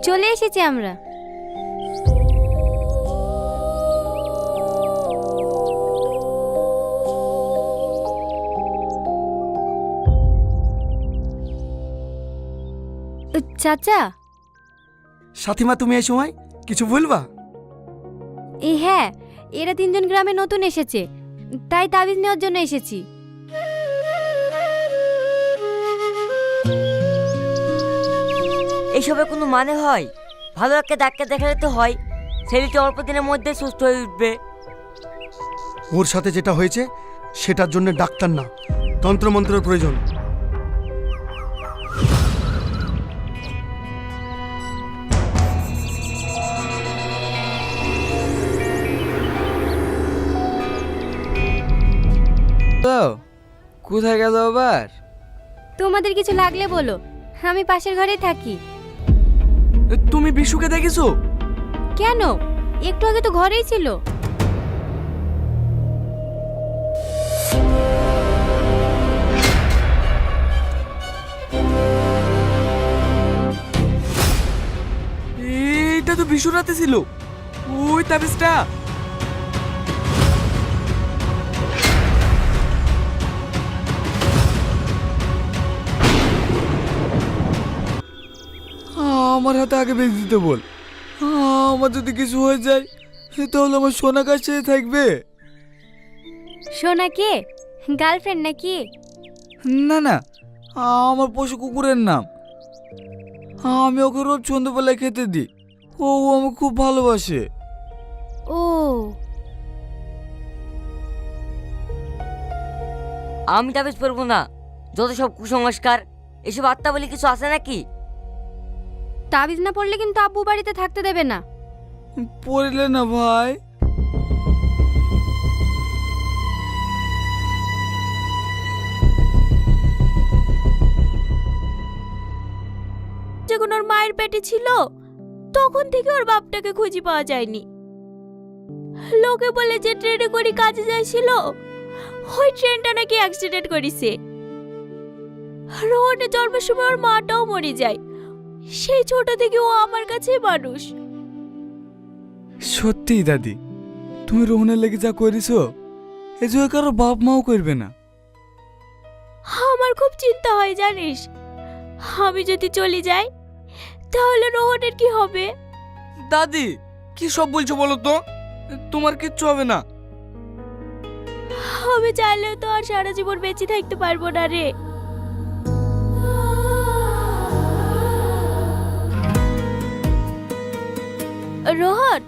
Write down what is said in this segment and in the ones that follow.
চলে এসেছি আমরা। চাচা। সাথীমা, তুমি এই সময় কিছু বলবা? হ্যাঁ, এরা তিনজন গ্রামে নতুন এসেছে, তাই তাবিজ নেওয়ার জন্য এসেছি। এইসবের কোনো মানে হয়? ভালো একটা ডাক্তার দেখালে তো হয়, ছেলেটি অল্প দিনের মধ্যে সুস্থ হয়ে উঠবে। ওর সাথে যেটা হয়েছে সেটার জন্য ডাক্তার না, তন্ত্রমন্ত্রের প্রয়োজন। কোথায় গেল আবার? তোমাদের কিছু লাগলে বলো, আমি পাশের ঘরেই থাকি। তুমি বিশুকে দেখেছো? কেন? একটু আগে তো ঘরেই ছিল। এটা তো বিশুর রাতে ছিল, ওই তাবিজটা। আমার হাতে আগে বেঁধে দিতে বল। আমার যদি কিছু হয়ে যায় তাহলে আমার সোনা কাছে থাকবে। সোনা কে? গার্লফ্রেন্ড নাকি? না না, আমার পশু কুকুরের নাম। আমি ওকে রোজ সন্ধ্যাবেলায় খেতে দিই, ও আমাকে খুব ভালোবাসে। ও, আমি তাবিজ পরবো না, যত সব কুসংস্কার। এসব আত্মা বলে কিছু আছে নাকি? তাবিজ না পড়লে কিন্তু আব্বু বাড়িতে থাকতে দেবে না। পড়লে না ভাই। যখন ওর মায়ের পেটে ছিল তখন থেকে ওর বাপটাকে খুঁজে পাওয়া যায়নি। লোকে বলে যে ট্রেনে করে কাজে যাইছিল, ওই ট্রেনটা নাকি অ্যাক্সিডেন্ট করেছে। রোহনের জন্মের সময় ওর মাটাও মরে যায়। সেই ছোট থেকে ও আমার কাছেই মানুষ। সত্যি দাদি, তুমি রোহনের লেগে যা করেছো এ যে কারো বাপ মাও করবে না। আমার খুব চিন্তা হয় জানিস, আমি যদি চলে যাই তাহলে রোহনের কি হবে? দাদি কি সব বলছো বলো তো? তোমার কিচ্ছু হবে না। আমি চাইলেও তো আর সারা জীবন বেঁচে থাকতে পারবো না রে। রোহন,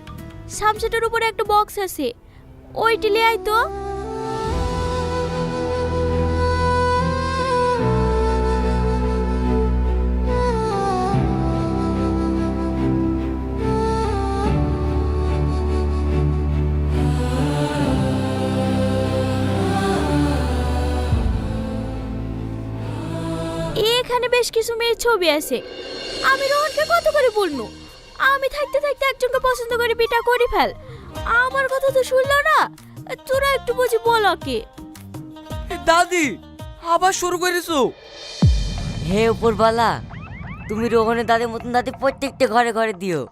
সামসেটের উপরে একটা বক্স আছে, ওইটি লিয়ে আয় তো। এখানে বেশ কিছু মেয়ের ছবি আছে। আমি রোহনকে কত করে বলবো, আমি থাকতে থাকতে একজনকে পছন্দ করে বিটা করে ফেল। আমার কথা তো শুনলো না। তোরা একটু বুঝি বল ওকে। দাদি আবার শুরু করেছো? হে উপরবালা, তুমি রোহনের দাদের মতন দাদি প্রত্যেকটা ঘরে ঘরে দিও।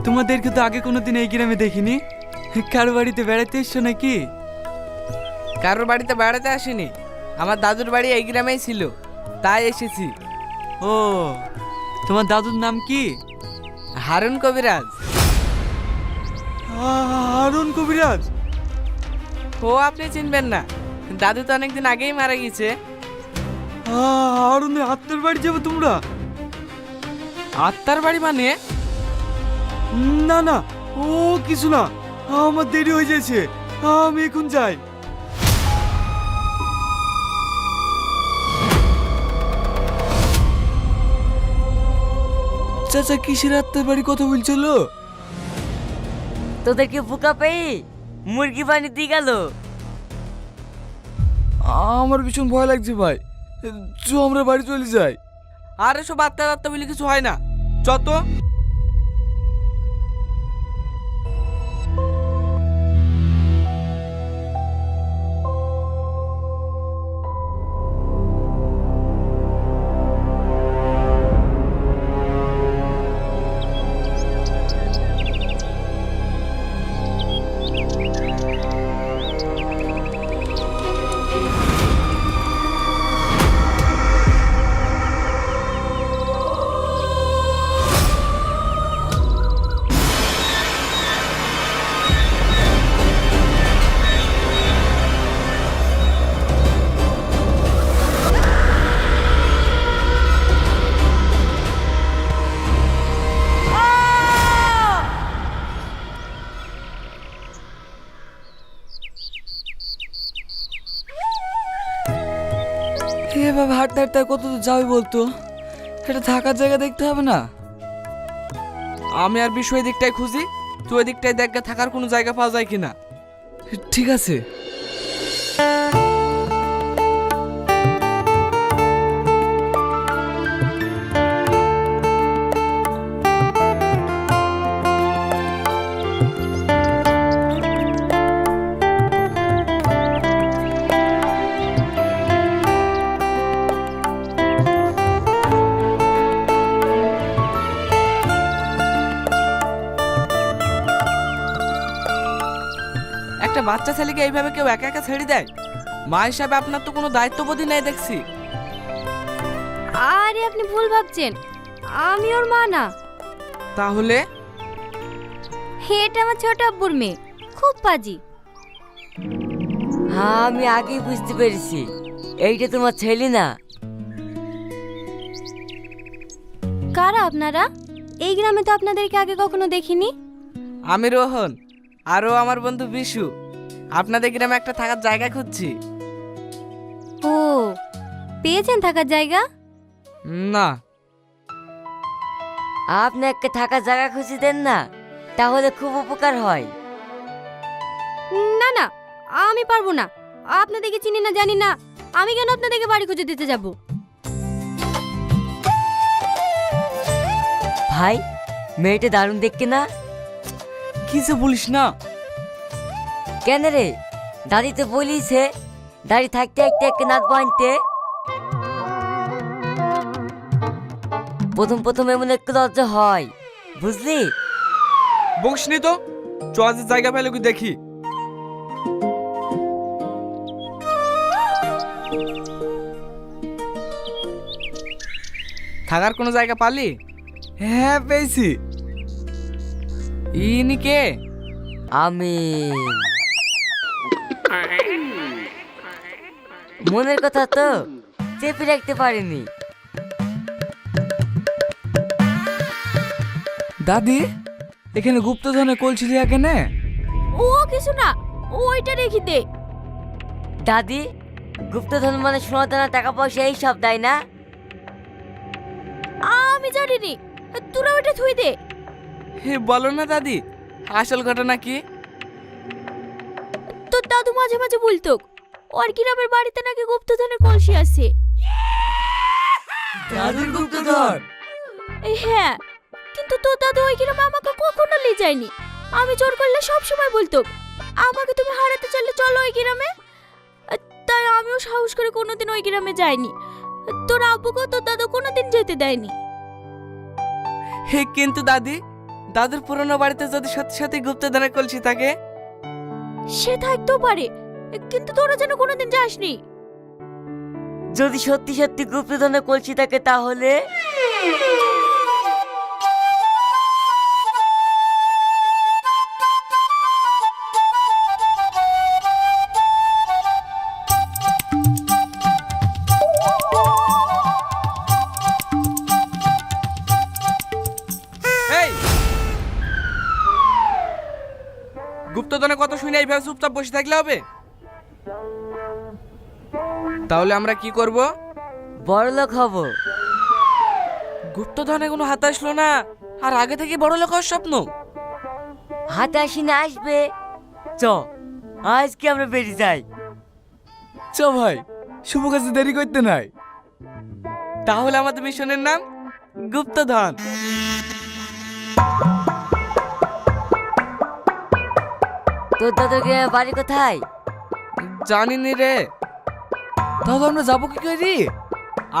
তোমাদেরকে তো আগে কোনোদিন এই গ্রামে দেখিনি। কারো বাড়িতে বেড়াতে এসছো নাকি? কারোর বাড়িতে বেড়াতে আসেনি, আমার দাদুর বাড়ি এই গ্রামেই ছিল, তাই এসেছি। ও, তোমার দাদুর নাম কি? হারুন কবিরাজ। হারুন কবিরাজ? ও আপনি চিনবেন না, দাদু তো অনেকদিন আগেই মারা গেছে। হারুনের আত্মার বাড়ি যাবে তোমরা? আত্মার বাড়ি মানে? না না, ও কিছু না, আমার দেরি হয়ে যাচ্ছে, আমি এখন যাই। চাচা কিসের আত্মার বাড়ি কথা বলছিল? তোদেরকে বোকা পেয়ে মুরগি পানি দিয়ে গেল। আমার ভীষণ ভয় লাগছে ভাই। চ আমরা বাড়ি চলে যাই। আর এসব আত্মা আত্মা বলে কিছু হয় না, যত এভাবে হাঁটতে হাঁটতে আর কত দূর যাবে বলতো? এটা থাকার জায়গা দেখতে হবে না? আমি আর বিষয় দিকটাই খুঁজি, তুই ওই দিকটাই দেখ থাকার কোনো জায়গা পাওয়া যায় কিনা। ঠিক আছে। একটা বাচ্চা ছেলেকে এইভাবে কেউ একা একা ছেড়ে দেয়? মা হিসাবে আপনার তো কোনো দায়িত্ববোধই নাই দেখছি। আরে আপনি ভুল ভাবছেন, আমি ওর মা না। তাহলে এটা আমার ছোট আব্বুর মেয়ে, খুব পাজি। হ্যাঁ, আমি আগেই বুঝতে পেরেছি এইটা তোমার ছেলে না। কারা আপনারা? এই গ্রামে তো আপনাদেরকে আগে কখনো দেখিনি। আমি রোহন, আরও আমার বন্ধু বিশু। আপনাদের গ্রামে একটা থাকার জায়গা খুঁজছি। ও, পেয়েছেন থাকার জায়গা? না, আপনাকে থাকার জায়গা খুঁজে দেন না, তাহলে খুব উপকার হয়। না না, আমি পারবো না। আপনাদেরকে চিনি না জানি না, আমি কেন আপনাদেরকে বাড়ি খুঁজে দিতে যাব? ভাই, মেয়েটা দারুণ দেখতে না? কি যে বলিস না। কেন রে, দাদি তো বলিছে দাড়ি থাকতে একটা একটা নাক বাঁধতে। প্রথম প্রথম এমন একটু লজ্জা হয়, বুঝলি? বসনি তো, চ আজ জায়গা পেলে কি দেখি। থাকার কোনো জায়গা পালি? হ্যাঁ, পেয়েছি। ইনি কে? আমি মনের কথা তো চেপে রাখতে পারিনি। দাদি, এখানে গুপ্তধনে কলছিলি কেনে? ও কিছু না, ওইটা রেখে দে। দাদি, গুপ্তধন মানে সোনা দানা টাকা পয়সা এই সব দেয় না? আমি জানিনি, তোরা ওইটা থুই দে। হে বলো না দাদি, আসল ঘটনা কি? তোর দাদু মাঝে মাঝে বলতো ওর গ্রামের বাড়িতে নাকি গুপ্তধনের কলসি আছে। দাদির গুপ্তধন? হ্যাঁ, কিন্তু তোর দাদু ওই গ্রামে আমাকে কখনো নিয়ে যায়নি। আমি জোর করলে সব সময় বলতো আমাকে তুমি হারাতে চাইলে চলো ওই গ্রামে। তাই আমিও সাহস করে কোনোদিন ওই গ্রামে যাইনি। তোর আব্বুকে তোর দাদু কোনোদিন যেতে দেয়নি। হে কিন্তু দাদি, দাদুর পুরনো বাড়িতে যদি সত্যি সত্যি গুপ্তধনের কলসি থাকে? সে থাকতেও পারে, কিন্তু তোরা যেন কোনোদিন যাসনি। যদি সত্যি সত্যি গুপ্তধনের কলসি থাকে তাহলে এই গুপ্তধনের কথা শুনে এইভাবে চুপচাপ বসে থাকলে হবে? তাহলে আমরা কি করব? বড়লোক হব। গুপ্তধনে কোনো হাতে আসলো না, আর আগে থেকে বড় লোক হওয়ার স্বপ্ন। হাতে আসি না আসবে। চ, আজকে আমরা বেরিয়ে যাই। চ ভাই, শুভ কাজে দেরি করতে নাই। তাহলে আমাদের মিশনের নাম গুপ্তধন। তোর দাদুর গ্রামে বাড়ি কোথায়? জানিনি রে। তাহলে আমরা যাবো কি করি?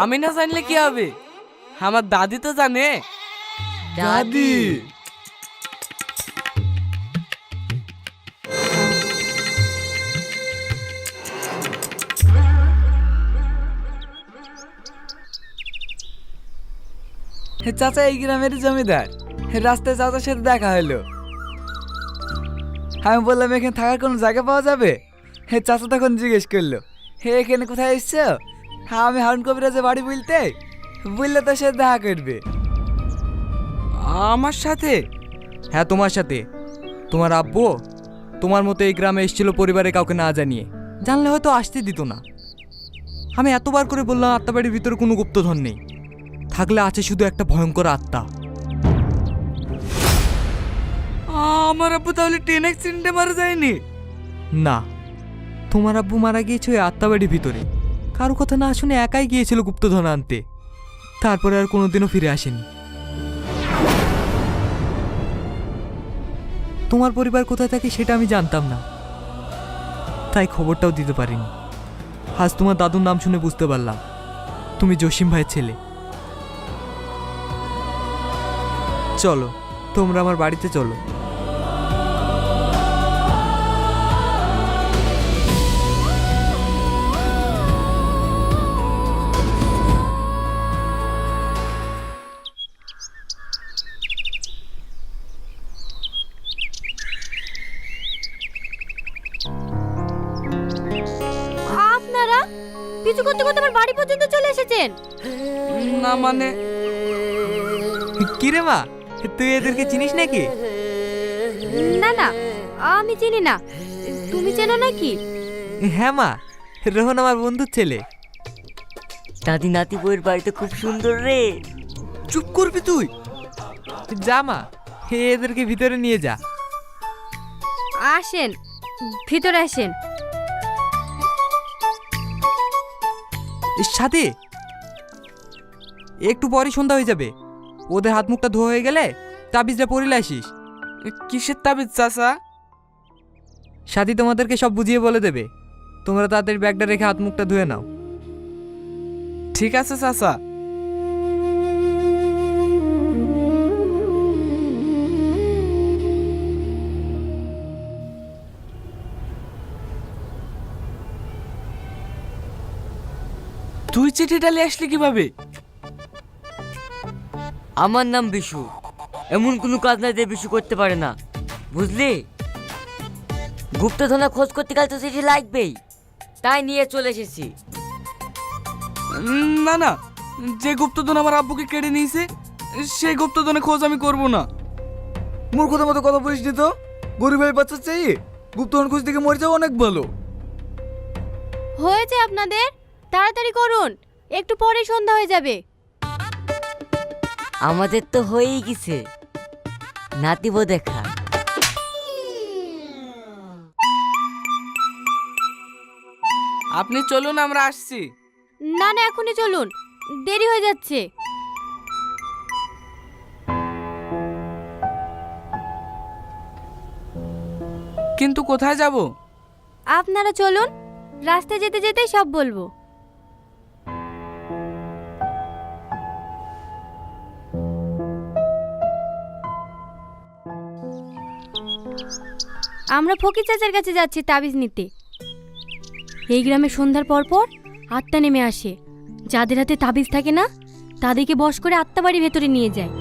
আমি না জানলে কি হবে, আমার দাদি তো জানে। দাদি, চাচা এই গ্রামের জমিদার। রাস্তায় চাচার সাথে দেখা হলো। আমি বললাম এখানে থাকার কোনো জায়গা পাওয়া যাবে? চাচা তখন জিজ্ঞেস করলো, এখানে কোথায় এসছো? আমি হারুন কবিরাজের বাড়ি বললে তার সাথে দেখা করবে। আমার সাথে? হ্যাঁ, তোমার সাথে। তোমার আব্বু তোমার মতো এই গ্রামে এসেছিল পরিবারে কাউকে না জানিয়ে। জানলে হয়তো আসতে দিত না। আমি এতবার করে বললাম আত্মাবাড়ির ভিতরে কোনো গুপ্তধন নেই, থাকলে আছে শুধু একটা ভয়ঙ্কর আত্মা। আমার আব্বু তাহলে ট্রেন অ্যাক্সিডেন্টে মারা যায়নি? না, তোমার আব্বু মারা গিয়েছে ওই আত্মাবাড়ির ভিতরে। কারো কথা না শুনে একাই গিয়েছিল গুপ্তধন আনতে, তারপরে আর কোনোদিনও ফিরে আসেনি। তোমার পরিবার কোথায় থাকে সেটা আমি জানতাম না, তাই খবরটাও দিতে পারিনি। আজ তোমার দাদুর নাম শুনে বুঝতে পারলাম তুমি জসিম ভাইয়ের ছেলে। চলো, তোমরা আমার বাড়িতে চলো। আপনারা পিছু করতে করতে আমার বাড়ি পর্যন্ত চলে এসেছেন। না মানে, কিরে মা, তুই এদেরকে চিনিস নাকি? না না, আমি চিনি না। তুমি চেনো নাকি? হ্যাঁ মা, রোহন আমার বন্ধুর ছেলে। দাদি নাতি বউয়ের বাড়িতে খুব সুন্দর রে। চুপ করবি তুই? যা মা, এদেরকে ভিতরে নিয়ে যা। আসেন, ভিতরে আসেন। সাথে একটু পরে সন্ধ্যা হয়ে যাবে, ওদের হাত মুখটা ধোয়া হয়ে গেলে তাবিজটা পরিলে আসিস। কিসের তাবিজ চাচা? সাথী তোমাদেরকে সব বুঝিয়ে বলে দেবে। তোমরা তাদের ব্যাগটা রেখে হাত মুখটা ধুয়ে নাও। ঠিক আছে চাচা। তুই চিঠিটা নিয়ে আসলি কিভাবে? আমার নাম বিশু। এমন কোনো কাজ না যে বিশু করতে পারে না, বুঝলি? গুপ্তধনের খোঁজ করতে গেলে তো চিঠি লাগবেই, তাই নিয়ে চলে এসেছি। না না, যে গুপ্তধন আমার আব্বুকে কেড়ে নিয়েছে সেই গুপ্তধনের খোঁজ আমি করব না। মূর্খদের মতো কথা বলিস নি তো। গরিবের বাচ্চা চাই গুপ্তধন খুঁজ থেকে মরে যাওয়া অনেক ভালো। হয়েছে আপনাদের, তাড়াতাড়ি করুন, একটু পরে সন্ধ্যা হয়ে যাবে। আমাদের তো হয়েই গেছে, নাতিব দেখা। আপনি চলুন, আমরা আসছি। না না, এখনই চলুন, দেরি হয়ে যাচ্ছে। কিন্তু কোথায় যাব? আপনারা চলুন, রাস্তায় যেতে যেতেই সব বলবো। আমরা ফকির চাচার কাছে যাচ্ছি তাবিজ নিতে। এই গ্রামে সন্ধ্যার পর পর আত্মা নেমে আসে। যাদের হাতে তাবিজ থাকে না তাদেরকে বশ করে আত্মাবাড়ির ভেতরে নিয়ে যায়,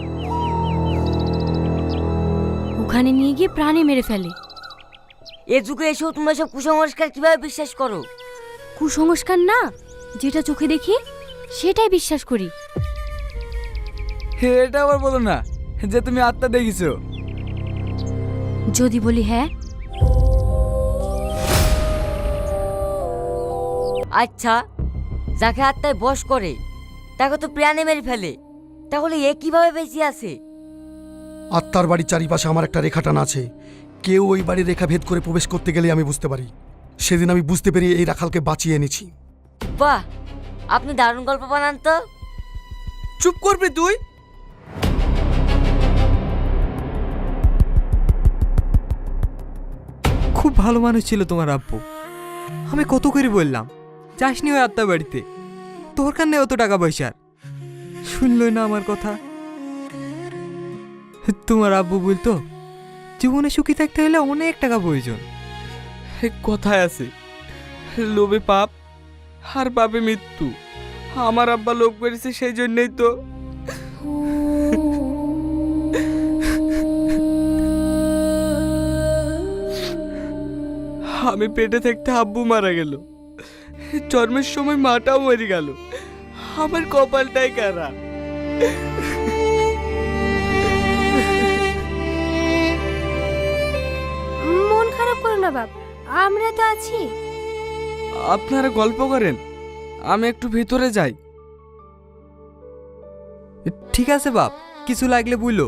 ওখানে নিয়ে গিয়ে প্রাণে মেরে ফেলে। এ যুগে এসেও তোমরা সব কুসংস্কার কিভাবে বিশ্বাস করো? কুসংস্কার না, যেটা চোখে দেখি সেটাই বিশ্বাস করি। এটা আবার বলো না যে তুমি আত্মা দেখিছো। যদি বলি হ্যাঁ, আচ্ছা, যাকে আত্মায় বশ করে তাকে তো প্রাণে মেরে ফেলে, তাহলে এ কিভাবে বেঁচে আছে? আত্মার বাড়ির চারিপাশে আমার একটা রেখা টানা আছে। কেউ ওই বাড়ির রেখা ভেদ করে প্রবেশ করতে গেলে আমি বুঝতে পারি। সেদিন আমি বুঝতে পেরে এই রাখালকে বাঁচিয়ে এনেছি। বাহ, আপনি দারুণ গল্প বানান তো। চুপ করবি তুই? খুব ভালো মানুষ ছিল তোমার আব্বু। আমি কত করে বললাম যাসনি ওই আত্মা বাড়িতে, দরকার নেই অত টাকা পয়সার। শুনলই না আমার কথা। তোমার আব্বু বলতো জীবনে সুখী থাকতে হলে অনেক টাকা প্রয়োজন। কথায় আছে, লোভে পাপ আর পাপে মৃত্যু। আমার আব্বা লোভ করেছে, সেই জন্যই তো। আমি পেটে থাকতে আব্বু মারা গেল, জন্মের সময় মাটাও মরে গেল। আমার কপালটাই কারা। মন খারাপ করো না বাপ, আমরা তো আছি। আপনারা গল্প করেন, আমি একটু ভিতরে যাই। ঠিক আছে বাপ, কিছু লাগলে বললো।